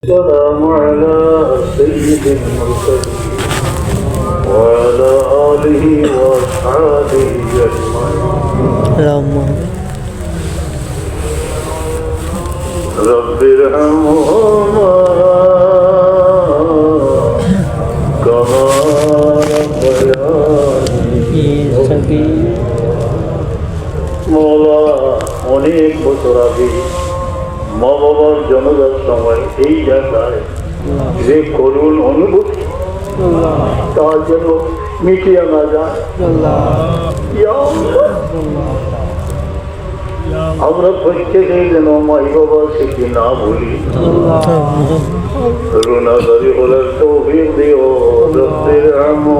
السلام على سيد المرسلين وعلى آله وأصحابه أجمعين رب ارحمهما كما ربياني صغيرا মৌলা অনেক বছর আগে মা বাবার জন্মদার সময় এই জায়গায় যে করুণ অনুভূতি তা যেন মিটিয়ে না যায়। আমরা প্রত্যেকেই যেন মাই বাবা শিখি না ভুলি। রুনাদারি হলে তৌফিক দিও রব্বির রহমা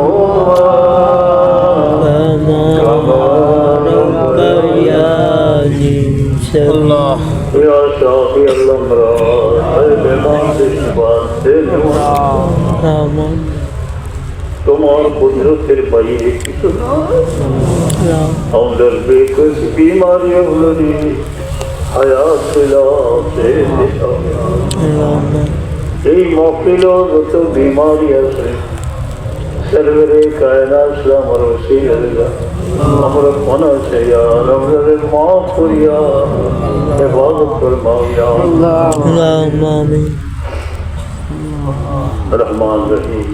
يا شافي الأمراض البيضاء الشفاء তোমার কুদরতের বাইরে কিছু আমাদের বেকুস বিমারি হলি হায়াত এই মহফিল যত বিমারি আছে সর্বরে কায়নাত আমার ওসিলা আমরা মনে চাইয়া আমাদের মাফ করিয়া ইবাদত ফরমাও ইয়া আল্লাহ আমিন। রহমান রহিম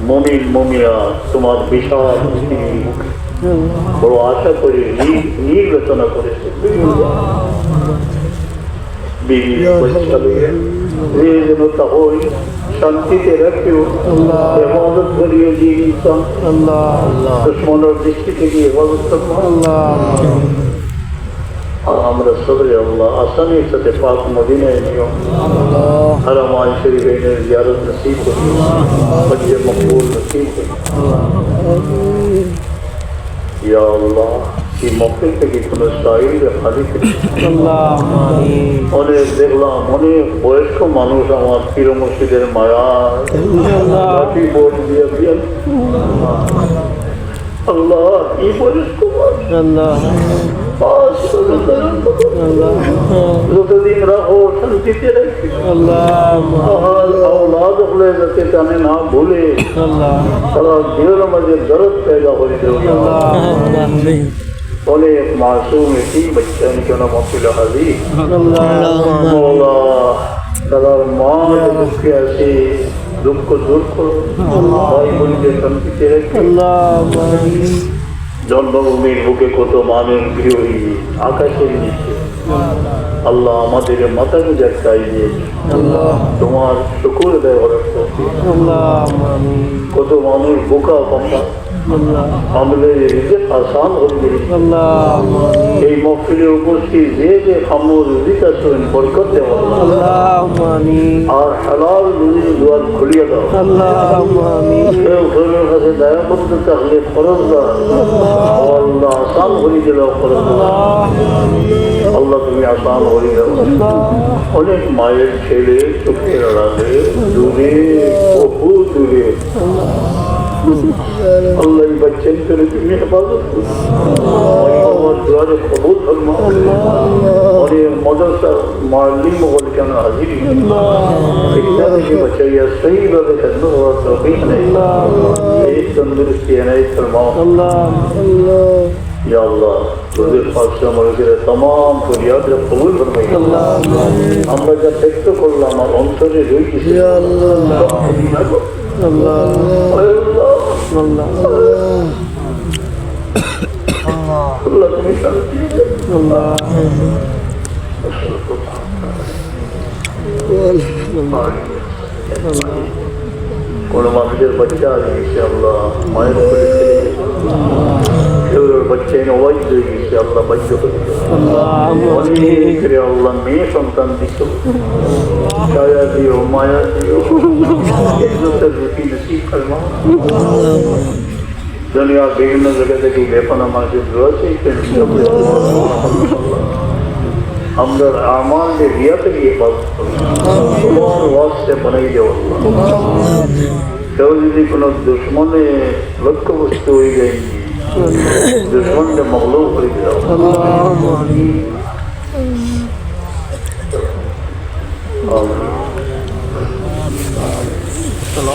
মুমিন মুমিয়া তোমার বিশাল বড় আশা করি নির্বাচনা করেছে বিবি বাচ্চা লইয়া যেন তাহলে শান্তিতে রাখিও ইবাদত করিও যে ইনসান দুশ্মনের দৃষ্টি থেকে ইবাদত করবো আমরা সবাই আল্লাহ আসানির সাথে পাক মদিনায় নিও হারামাই শরীফের জিয়ারত নসিব করিও হজ্জ মকবুল নসিব করিও ইয়া আল্লাহ এই মক্কেল থেকে কোনো সাইল খালি অনেক দেখলাম অনেক বয়স্ক মানুষ আমার পীর মসজিদের মায়া বোর্ড দিয়ে দিয়েন আল্লাহ কি বয়স্ক যতদিন রাখো শান্তিতে রাখি औलाद হলে যাতে জানে না ভুলে তারা দিলের মাঝে দরদ पैदा করে দেবে অনেক মাসুম এটি বাচ্চা কেন মফিল হাজি মৌলা তার মা দুঃখে আছে দুঃখ দূর করো ভাই বোনদের শান্তিতে রেখে জন্মভূমির বুকে কত মানের গৃহী আকাশের নিচে আল্লাহ আমাদের মাথা গুজার চাইয়ে তোমার শুকুর দেয় কত মানুষ বোকা পাম্বা আমাদের আসান হয়ে এই মহফিলে উপস্থিত যে যে খামর রিজিক আছেন বরকত দেওয়া আর হালাল রুজি দুয়ার খুলিয়ে দাও কেউ ঘরের কাছে দয়া করতে থাকলে খরচ দাও আল্লাহ আসান হয়ে দিল খরচ আল্লাহ তুমি আসান হয়ে দাও অনেক মায়ের ছেলে চোখের আড়ালে দূরে বহু দূরে আল্লাহ বচ্চন করে তুমি হেফাজত আমার দুয়ারে কবুল ফরমাও অনেক মাদ্রাসা মালিম বল কেন হাজির ইচ্ছা থেকে বাঁচাইয়া সহিভাবে খেদমত হওয়ার তৌফিক নেই এই তন্দুরুস্তি এনায়েত ফরমাও या अल्लाह तुझे पासे আমাদের तमाम ফরিয়াদের কবুল ফরমাই আমরা যা ব্যক্ত করলাম আমার অন্তরে রয়েছে ইয়া আল্লাহ আল্লাহ আল্লাহ আল্লাহ তুমি শান্তি আল্লাহ কোন মানুষের বাচ্চা আছে আল্লাহ মায়ের উপরে बच्चे अवैध से अल्लाह बच्चों को अल्लाह में संतान दिखो छाया दियो माया दियो रुचि नसीब फरमाओ दुनिया विभिन्न जगह থেকে বেপনা মানুষের রয়েছে আমরা আমাদের রিয়া থেকে ইবাদত করি তোমার ওয়াসে বানাই দেও কেউ যদি কোনো দুশ্মনে লক্ষ্যবস্তু হয়ে যায় दुश्मन के मगलूब कर दिया চলো